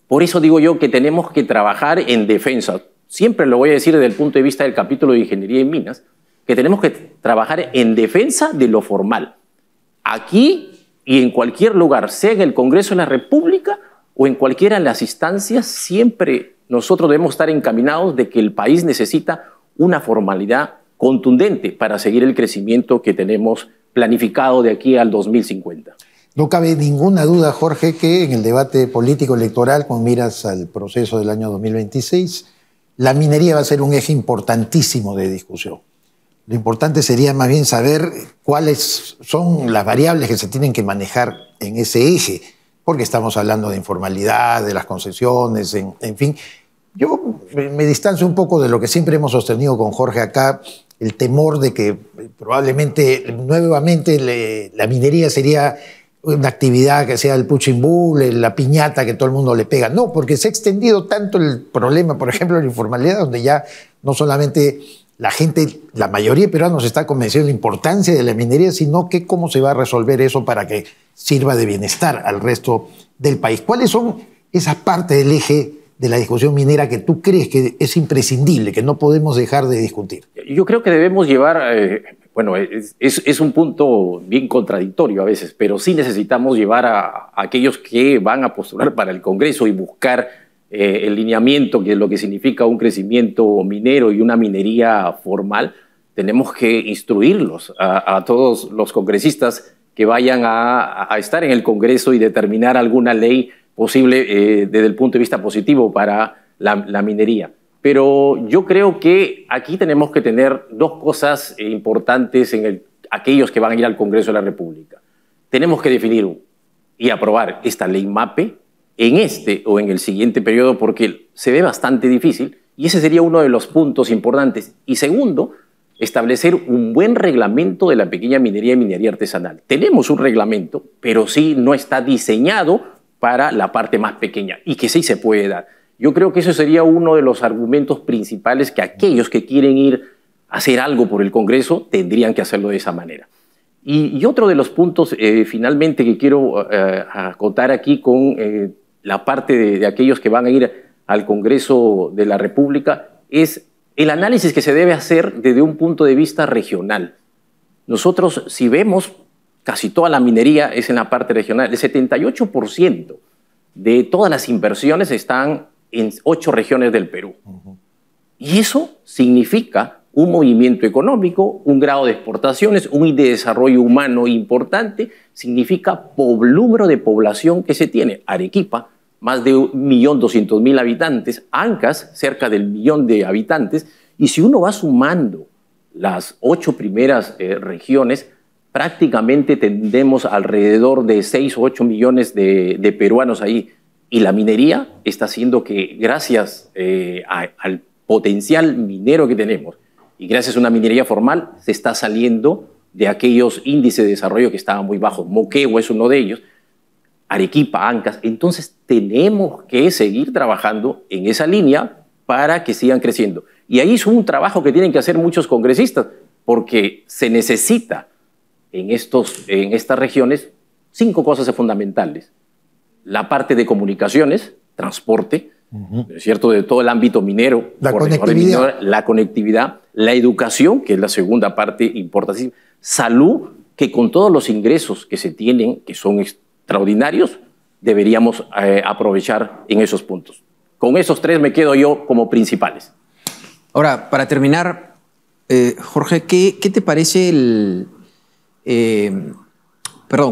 Por eso digo yo que tenemos que trabajar en defensa. Siempre lo voy a decir desde el punto de vista del capítulo de Ingeniería y Minas, que tenemos que trabajar en defensa de lo formal. Aquí y en cualquier lugar, sea en el Congreso de la República o en cualquiera de las instancias, siempre nosotros debemos estar encaminados de que el país necesita una formalidad contundente para seguir el crecimiento que tenemos planificado de aquí al 2050. No cabe ninguna duda, Jorge, que en el debate político electoral, con miras al proceso del año 2026, la minería va a ser un eje importantísimo de discusión. Lo importante sería más bien saber cuáles son las variables que se tienen que manejar en ese eje, porque estamos hablando de informalidad, de las concesiones, en fin. Yo me distancio un poco de lo que siempre hemos sostenido con Jorge acá, el temor de que probablemente nuevamente la minería sería una actividad que sea el punching ball, la piñata que todo el mundo le pega. No, porque se ha extendido tanto el problema, por ejemplo, de la informalidad, donde ya no solamente la gente, la mayoría de peruanos está convencida de la importancia de la minería, sino que cómo se va a resolver eso para que sirva de bienestar al resto del país. ¿Cuáles son esas partes del eje de la discusión minera que tú crees que es imprescindible, que no podemos dejar de discutir? Yo creo que debemos llevar, bueno, es un punto bien contradictorio a veces, pero sí necesitamos llevar a aquellos que van a postular para el Congreso y buscar el lineamiento, que es lo que significa un crecimiento minero y una minería formal. Tenemos que instruirlos a todos los congresistas que vayan a estar en el Congreso y determinar alguna ley posible desde el punto de vista positivo para la minería. Pero yo creo que aquí tenemos que tener dos cosas importantes en aquellos que van a ir al Congreso de la República. Tenemos que definir y aprobar esta ley MAPE en este o en el siguiente periodo, porque se ve bastante difícil y ese sería uno de los puntos importantes. Y segundo, establecer un buen reglamento de la pequeña minería y minería artesanal. Tenemos un reglamento, pero sí no está diseñado para la parte más pequeña y que sí se puede dar. Yo creo que eso sería uno de los argumentos principales que aquellos que quieren ir a hacer algo por el Congreso tendrían que hacerlo de esa manera. Y otro de los puntos finalmente que quiero acotar aquí con la parte de aquellos que van a ir al Congreso de la República es el análisis que se debe hacer desde un punto de vista regional. Nosotros, si vemos, casi toda la minería es en la parte regional. El 78% de todas las inversiones están en 8 regiones del Perú. Y eso significa un movimiento económico, un grado de exportaciones, un índice de desarrollo humano importante, significa número de población que se tiene. Arequipa, más de 1.200.000 habitantes, Ancash, cerca del 1.000.000 de habitantes, y si uno va sumando las 8 primeras regiones, prácticamente tendremos alrededor de 6 o 8 millones de peruanos ahí. Y la minería está haciendo que, gracias al potencial minero que tenemos y gracias a una minería formal, se está saliendo de aquellos índices de desarrollo que estaban muy bajos. Moquegua es uno de ellos, Arequipa, Ancash. Entonces tenemos que seguir trabajando en esa línea para que sigan creciendo. Y ahí es un trabajo que tienen que hacer muchos congresistas, porque se necesita en estas regiones 5 cosas fundamentales. La parte de comunicaciones, transporte, ¿cierto? De todo el ámbito minero, la conectividad, la educación, que es la segunda parte importantísima, salud, que con todos los ingresos que se tienen, que son extraordinarios, deberíamos aprovechar en esos puntos. Con esos tres me quedo yo como principales. Ahora, para terminar, Jorge, ¿qué te parece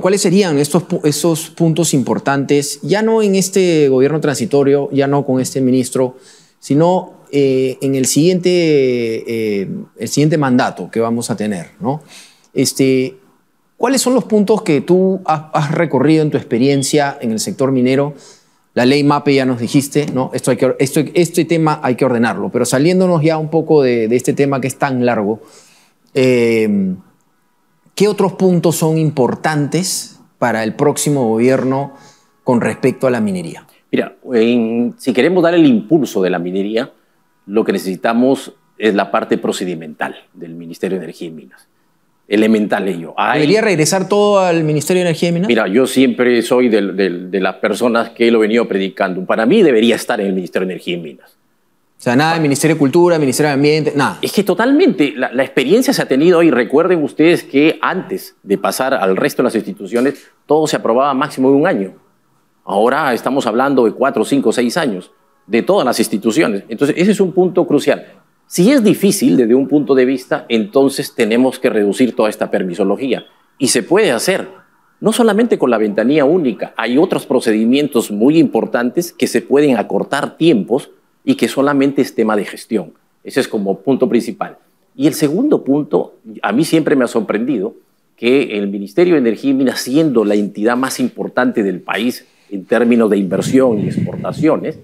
¿cuáles serían esos puntos importantes, ya no en este gobierno transitorio, ya no con este ministro, sino en el siguiente mandato que vamos a tener, ¿no? ¿Cuáles son los puntos que tú has recorrido en tu experiencia en el sector minero? La ley MAPE ya nos dijiste, ¿no? Este tema hay que ordenarlo, pero saliéndonos ya un poco de este tema que es tan largo, ¿qué otros puntos son importantes para el próximo gobierno con respecto a la minería? Mira, si queremos dar el impulso de la minería, lo que necesitamos es la parte procedimental del Ministerio de Energía y Minas. Elemental ello. ¿Debería regresar todo al Ministerio de Energía y Minas? Mira, yo siempre soy de las personas que lo he venido predicando. Para mí debería estar en el Ministerio de Energía y Minas. O sea, nada de Ministerio de Cultura, Ministerio de Ambiente, nada. Es que totalmente, la experiencia se ha tenido y recuerden ustedes que antes de pasar al resto de las instituciones, todo se aprobaba máximo de 1 año. Ahora estamos hablando de 4, 5, 6 años de todas las instituciones. Entonces, ese es un punto crucial. Si es difícil desde un punto de vista, entonces tenemos que reducir toda esta permisología. Y se puede hacer, no solamente con la ventanilla única, hay otros procedimientos muy importantes que se pueden acortar tiempos y que solamente es tema de gestión. Ese es como punto principal. Y el segundo punto, a mí siempre me ha sorprendido que el Ministerio de Energía y Minas, siendo la entidad más importante del país en términos de inversión y exportaciones,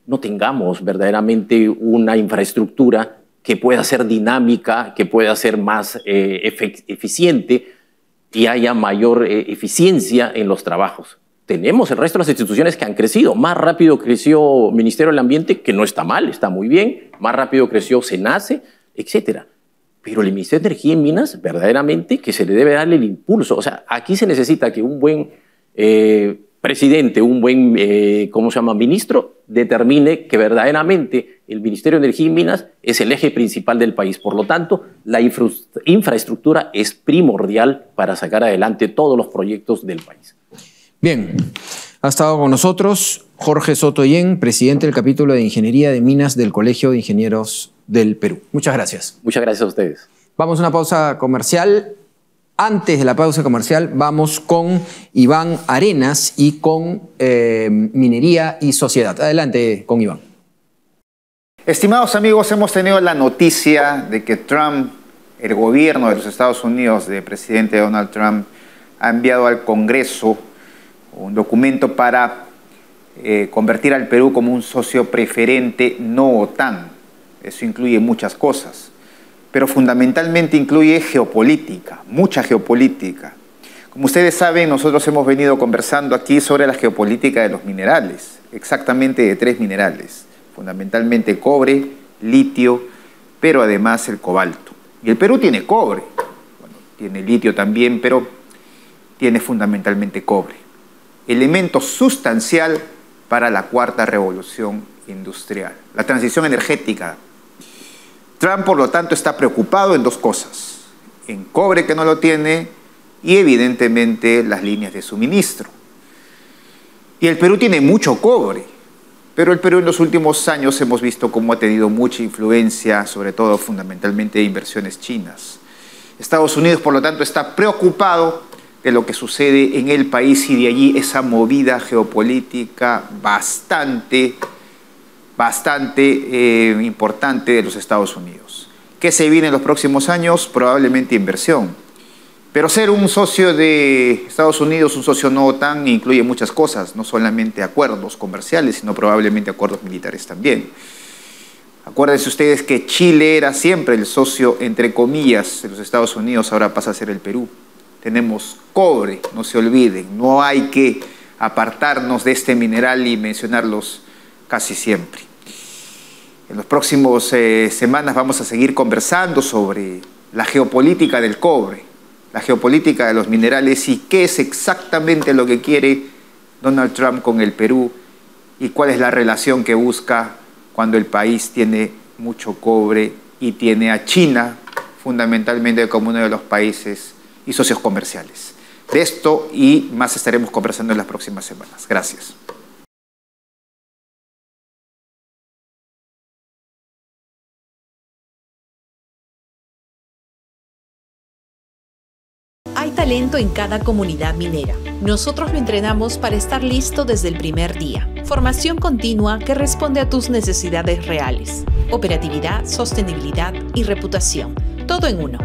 no tengamos verdaderamente una infraestructura que pueda ser dinámica, que pueda ser más eficiente y haya mayor eficiencia en los trabajos. Tenemos el resto de las instituciones que han crecido. Más rápido creció el Ministerio del Ambiente, que no está mal, está muy bien. Más rápido creció SENACE, etc. Pero el Ministerio de Energía y Minas, verdaderamente, que se le debe darle el impulso. O sea, aquí se necesita que un buen presidente, un buen ministro, determine que verdaderamente el Ministerio de Energía y Minas es el eje principal del país. Por lo tanto, la infraestructura es primordial para sacar adelante todos los proyectos del país. Bien, ha estado con nosotros Jorge Soto-Yen, presidente del capítulo de Ingeniería de Minas del Colegio de Ingenieros del Perú. Muchas gracias. Muchas gracias a ustedes. Vamos a una pausa comercial. Antes de la pausa comercial vamos con Iván Arenas y con Minería y Sociedad. Adelante con Iván. Estimados amigos, hemos tenido la noticia de que Trump, el gobierno de los Estados Unidos, del presidente Donald Trump, ha enviado al Congreso un documento para convertir al Perú como un socio preferente no OTAN. Eso incluye muchas cosas, pero fundamentalmente incluye geopolítica, mucha geopolítica. Como ustedes saben, nosotros hemos venido conversando aquí sobre la geopolítica de los minerales, exactamente de 3 minerales, fundamentalmente cobre, litio, pero además el cobalto. Y el Perú tiene cobre, bueno, tiene litio también, pero tiene fundamentalmente cobre. Elemento sustancial para la 4ª revolución industrial, la transición energética. Trump, por lo tanto, está preocupado en 2 cosas: en cobre, que no lo tiene, y evidentemente las líneas de suministro. Y el Perú tiene mucho cobre, pero el Perú en los últimos años hemos visto cómo ha tenido mucha influencia, sobre todo fundamentalmente de inversiones chinas. Estados Unidos, por lo tanto, está preocupado de lo que sucede en el país, y de allí esa movida geopolítica bastante importante de los Estados Unidos. ¿Qué se viene en los próximos años? Probablemente inversión. Pero ser un socio de Estados Unidos, un socio no OTAN, incluye muchas cosas, no solamente acuerdos comerciales, sino probablemente acuerdos militares también. Acuérdense ustedes que Chile era siempre el socio, entre comillas, de los Estados Unidos, ahora pasa a ser el Perú. Tenemos cobre, no se olviden, no hay que apartarnos de este mineral y mencionarlos casi siempre. En las próximas semanas vamos a seguir conversando sobre la geopolítica del cobre, la geopolítica de los minerales y qué es exactamente lo que quiere Donald Trump con el Perú y cuál es la relación que busca cuando el país tiene mucho cobre y tiene a China fundamentalmente como uno de los países y socios comerciales. De esto y más estaremos conversando en las próximas semanas. Gracias. Hay talento en cada comunidad minera. Nosotros lo entrenamos para estar listo desde el primer día. Formación continua que responde a tus necesidades reales. Operatividad, sostenibilidad y reputación. Todo en uno.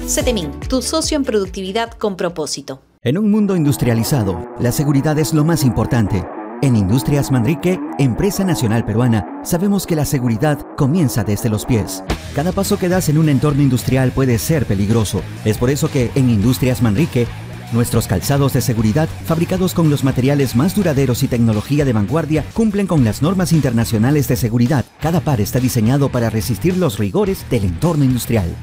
CETEMIN, tu socio en productividad con propósito. En un mundo industrializado, la seguridad es lo más importante. En Industrias Manrique, empresa nacional peruana, sabemos que la seguridad comienza desde los pies. Cada paso que das en un entorno industrial puede ser peligroso. Es por eso que en Industrias Manrique, nuestros calzados de seguridad, fabricados con los materiales más duraderos y tecnología de vanguardia, cumplen con las normas internacionales de seguridad. Cada par está diseñado para resistir los rigores del entorno industrial.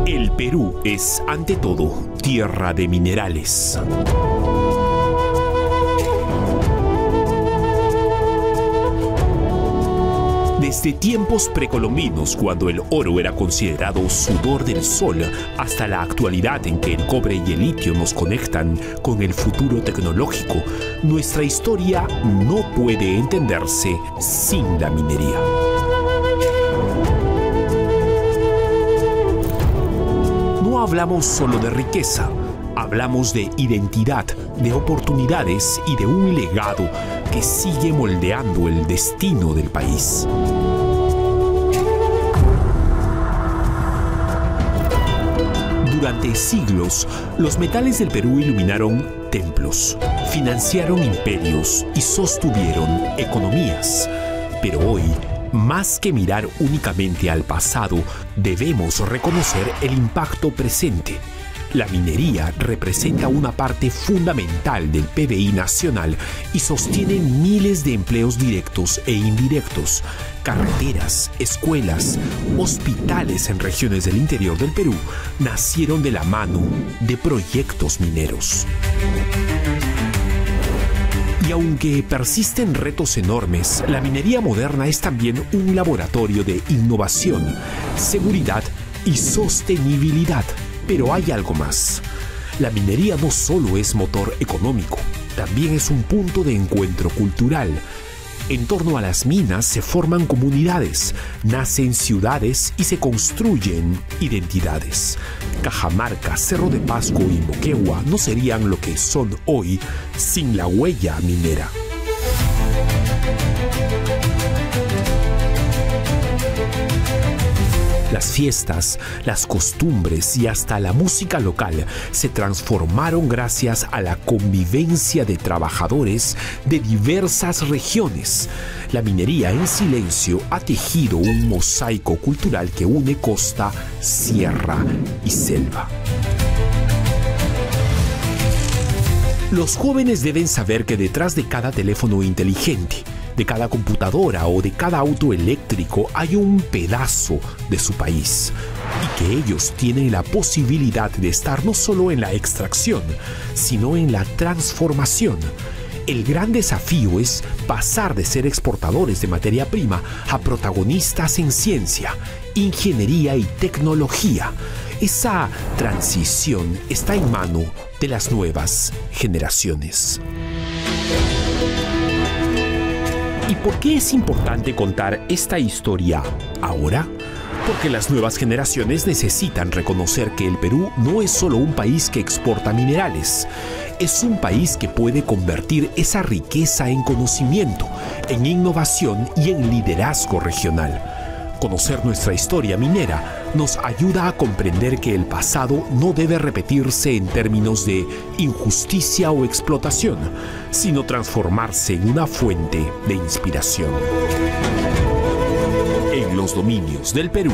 El Perú es, ante todo, tierra de minerales. Desde tiempos precolombinos, cuando el oro era considerado sudor del sol, hasta la actualidad en que el cobre y el litio nos conectan con el futuro tecnológico, nuestra historia no puede entenderse sin la minería. No hablamos solo de riqueza, hablamos de identidad, de oportunidades y de un legado que sigue moldeando el destino del país. Durante siglos, los metales del Perú iluminaron templos, financiaron imperios y sostuvieron economías. Pero hoy, más que mirar únicamente al pasado, debemos reconocer el impacto presente. La minería representa una parte fundamental del PBI nacional y sostiene miles de empleos directos e indirectos. Carreteras, escuelas, hospitales en regiones del interior del Perú nacieron de la mano de proyectos mineros. Y aunque persisten retos enormes, la minería moderna es también un laboratorio de innovación, seguridad y sostenibilidad. Pero hay algo más. La minería no solo es motor económico, también es un punto de encuentro cultural. En torno a las minas se forman comunidades, nacen ciudades y se construyen identidades. Cajamarca, Cerro de Pasco y Moquegua no serían lo que son hoy sin la huella minera. Las fiestas, las costumbres y hasta la música local se transformaron gracias a la convivencia de trabajadores de diversas regiones. La minería en silencio ha tejido un mosaico cultural que une costa, sierra y selva. Los jóvenes deben saber que detrás de cada teléfono inteligente, de cada computadora o de cada auto eléctrico hay un pedazo de su país y que ellos tienen la posibilidad de estar no solo en la extracción, sino en la transformación. El gran desafío es pasar de ser exportadores de materia prima a protagonistas en ciencia, ingeniería y tecnología. Esa transición está en mano de las nuevas generaciones. ¿Y por qué es importante contar esta historia ahora? Porque las nuevas generaciones necesitan reconocer que el Perú no es solo un país que exporta minerales, es un país que puede convertir esa riqueza en conocimiento, en innovación y en liderazgo regional. Conocer nuestra historia minera nos ayuda a comprender que el pasado no debe repetirse en términos de injusticia o explotación, sino transformarse en una fuente de inspiración. En los dominios del Perú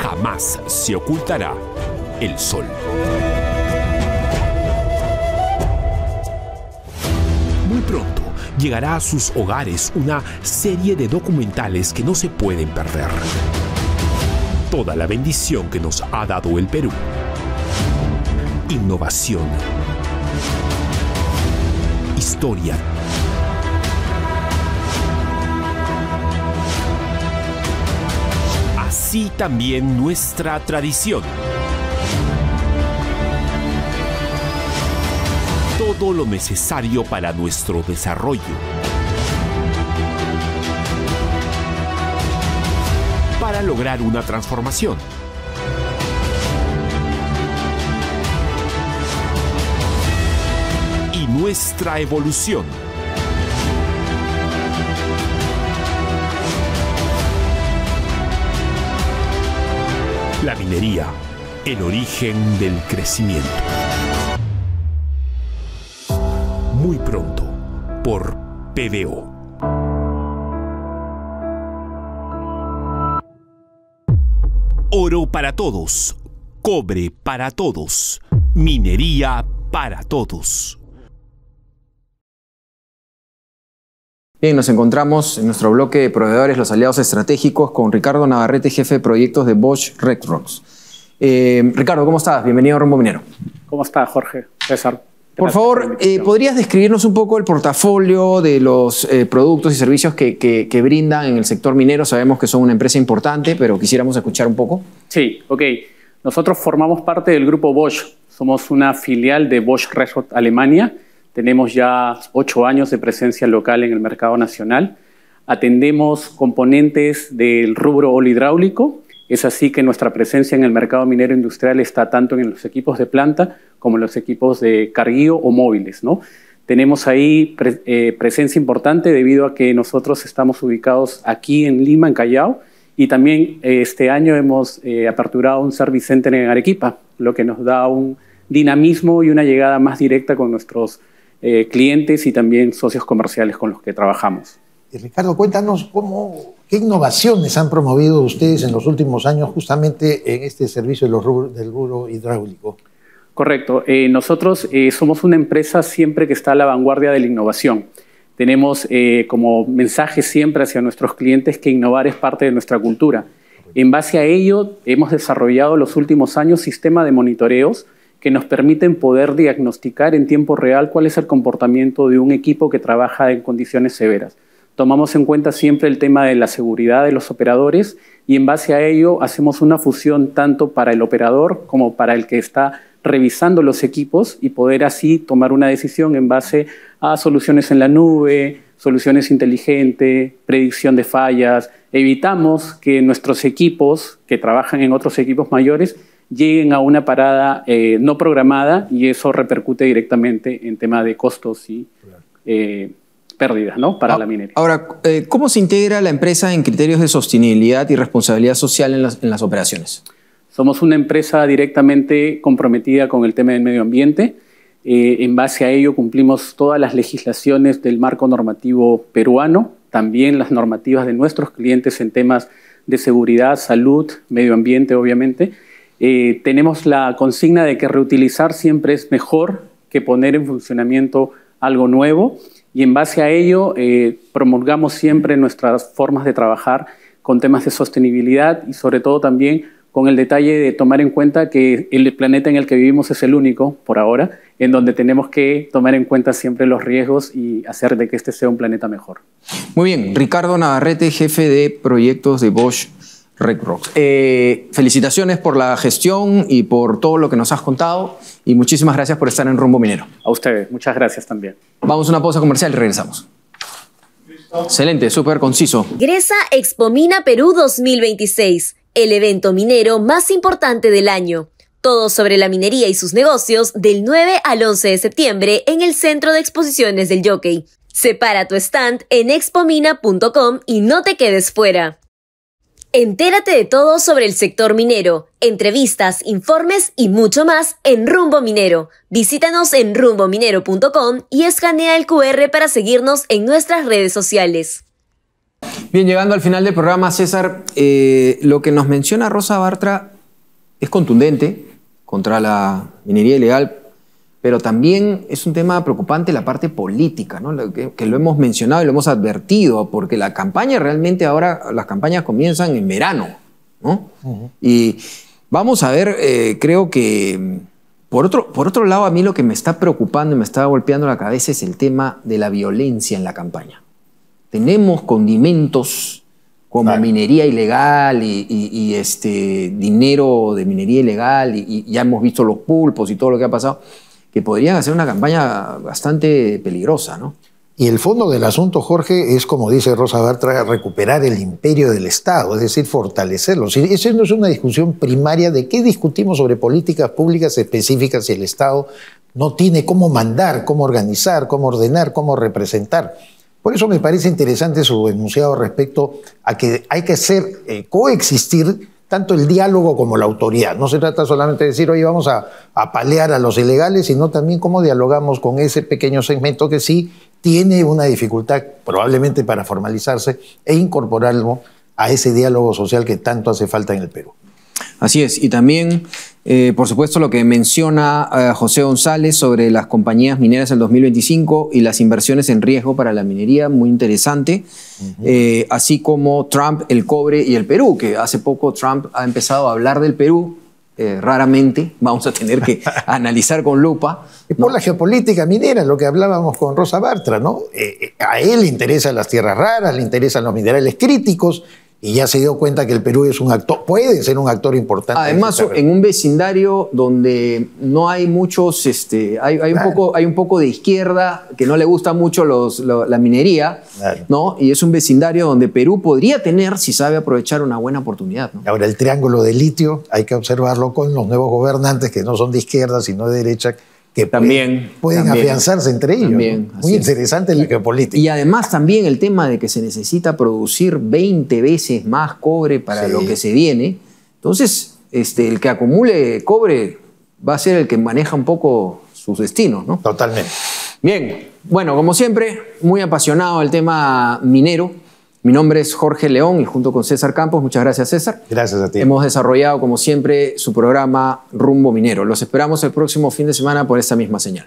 jamás se ocultará el sol. Muy pronto llegará a sus hogares una serie de documentales que no se pueden perder. Toda la bendición que nos ha dado el Perú. Innovación. Historia. así también nuestra tradición. Todo lo necesario para nuestro desarrollo. Para lograr una transformación. Y nuestra evolución. La minería, el origen del crecimiento. Muy pronto, por PBO. Oro para todos, cobre para todos, minería para todos. Bien, nos encontramos en nuestro bloque de proveedores, los aliados estratégicos, con Ricardo Navarrete, jefe de proyectos de Bosch RecRox. Ricardo, ¿cómo estás? Bienvenido a Rumbo Minero. ¿Cómo está, Jorge? César. Por favor, ¿podrías describirnos un poco el portafolio de los productos y servicios que brindan en el sector minero? Sabemos que son una empresa importante, pero quisiéramos escuchar un poco. Sí, ok. Nosotros formamos parte del grupo Bosch. Somos una filial de Bosch RecRox Alemania. Tenemos ya 8 años de presencia local en el mercado nacional. Atendemos componentes del rubro óleo hidráulico. Es así que nuestra presencia en el mercado minero industrial está tanto en los equipos de planta como en los equipos de carguío o móviles, ¿no? Tenemos ahí presencia importante debido a que nosotros estamos ubicados aquí en Lima, en Callao, y también este año hemos aperturado un service center en Arequipa, lo que nos da un dinamismo y una llegada más directa con nuestros clientes y también socios comerciales con los que trabajamos. Ricardo, cuéntanos qué innovaciones han promovido ustedes en los últimos años justamente en este servicio del rubro hidráulico. Correcto. Nosotros somos una empresa siempre que está a la vanguardia de la innovación. Tenemos como mensaje siempre hacia nuestros clientes que innovar es parte de nuestra cultura. En base a ello, hemos desarrollado los últimos años sistemas de monitoreos que nos permiten poder diagnosticar en tiempo real cuál es el comportamiento de un equipo que trabaja en condiciones severas. Tomamos en cuenta siempre el tema de la seguridad de los operadores y en base a ello hacemos una fusión tanto para el operador como para el que está revisando los equipos y poder así tomar una decisión en base a soluciones en la nube, soluciones inteligentes, predicción de fallas. Evitamos que nuestros equipos que trabajan en otros equipos mayores lleguen a una parada no programada y eso repercute directamente en tema de costos y pérdidas, ¿no? Para la minería. Ahora, ¿cómo se integra la empresa en criterios de sostenibilidad y responsabilidad social en las operaciones? Somos una empresa directamente comprometida con el tema del medio ambiente. En base a ello cumplimos todas las legislaciones del marco normativo peruano, también las normativas de nuestros clientes en temas de seguridad, salud, medio ambiente, obviamente. Tenemos la consigna de que reutilizar siempre es mejor que poner en funcionamiento algo nuevo. Y en base a ello promulgamos siempre nuestras formas de trabajar con temas de sostenibilidad y sobre todo también con el detalle de tomar en cuenta que el planeta en el que vivimos es el único, por ahora, en donde tenemos que tomar en cuenta siempre los riesgos y hacer de que este sea un planeta mejor. Muy bien, Ricardo Navarrete, jefe de proyectos de Bosch RecRox. Felicitaciones por la gestión y por todo lo que nos has contado y muchísimas gracias por estar en Rumbo Minero. A ustedes, muchas gracias también. Vamos a una pausa comercial y regresamos. Excelente, súper conciso. Gresa Expomina Perú 2026, el evento minero más importante del año. Todo sobre la minería y sus negocios del 9 al 11 de septiembre en el Centro de Exposiciones del Jockey. Separa tu stand en expomina.com y no te quedes fuera. Entérate de todo sobre el sector minero, entrevistas, informes y mucho más en Rumbo Minero. Visítanos en rumbominero.com y escanea el QR para seguirnos en nuestras redes sociales. Bien, llegando al final del programa, César, lo que nos menciona Rosa Bartra es contundente contra la minería ilegal, pero también es un tema preocupante la parte política, ¿no? Que lo hemos mencionado y lo hemos advertido, porque la campaña realmente ahora, las campañas comienzan en verano, ¿no? Y vamos a ver, creo que por otro lado, a mí lo que me está preocupando y me está golpeando la cabeza es el tema de la violencia en la campaña. Tenemos condimentos como minería ilegal y dinero de minería ilegal, y ya hemos visto los pulpos y todo lo que ha pasado, que podrían hacer una campaña bastante peligrosa, ¿no? Y el fondo del asunto, Jorge, es, como dice Rosa Bartra, recuperar el imperio del Estado, es decir, fortalecerlo. Si eso no es una discusión primaria de qué discutimos sobre políticas públicas específicas si el Estado no tiene cómo mandar, cómo organizar, cómo ordenar, cómo representar. Por eso me parece interesante su enunciado respecto a que hay que hacer coexistir tanto el diálogo como la autoridad. No se trata solamente de decir, oye, vamos a palear a los ilegales, sino también cómo dialogamos con ese pequeño segmento que sí tiene una dificultad probablemente para formalizarse e incorporarlo a ese diálogo social que tanto hace falta en el Perú. Así es, y también, por supuesto, lo que menciona José González sobre las compañías mineras del 2025 y las inversiones en riesgo para la minería, muy interesante, así como Trump, el cobre y el Perú, que hace poco Trump ha empezado a hablar del Perú, raramente, vamos a tener que analizar con lupa. Es por la geopolítica minera, lo que hablábamos con Rosa Bartra, ¿no? A él le interesan las tierras raras, le interesan los minerales críticos, y ya se dio cuenta que el Perú es un actor, puede ser un actor importante. Además, en un vecindario donde no hay muchos, hay un poco de izquierda que no le gusta mucho la minería, ¿no? Y es un vecindario donde Perú podría tener, si sabe aprovechar, una buena oportunidad, ¿no? Ahora, el triángulo de litio hay que observarlo con los nuevos gobernantes que no son de izquierda, sino de derecha, que pueden afianzarse entre ellos. También, ¿no? Muy interesante la geopolítica. Y además también el tema de que se necesita producir 20 veces más cobre para lo que se viene. Entonces, el que acumule cobre va a ser el que maneja un poco sus destinos, ¿no? Totalmente. Bien, bueno, como siempre, muy apasionado el tema minero. Mi nombre es Jorge León y junto con César Campos, muchas gracias, César. Gracias a ti. Hemos desarrollado, como siempre, su programa Rumbo Minero. Los esperamos el próximo fin de semana por esta misma señal.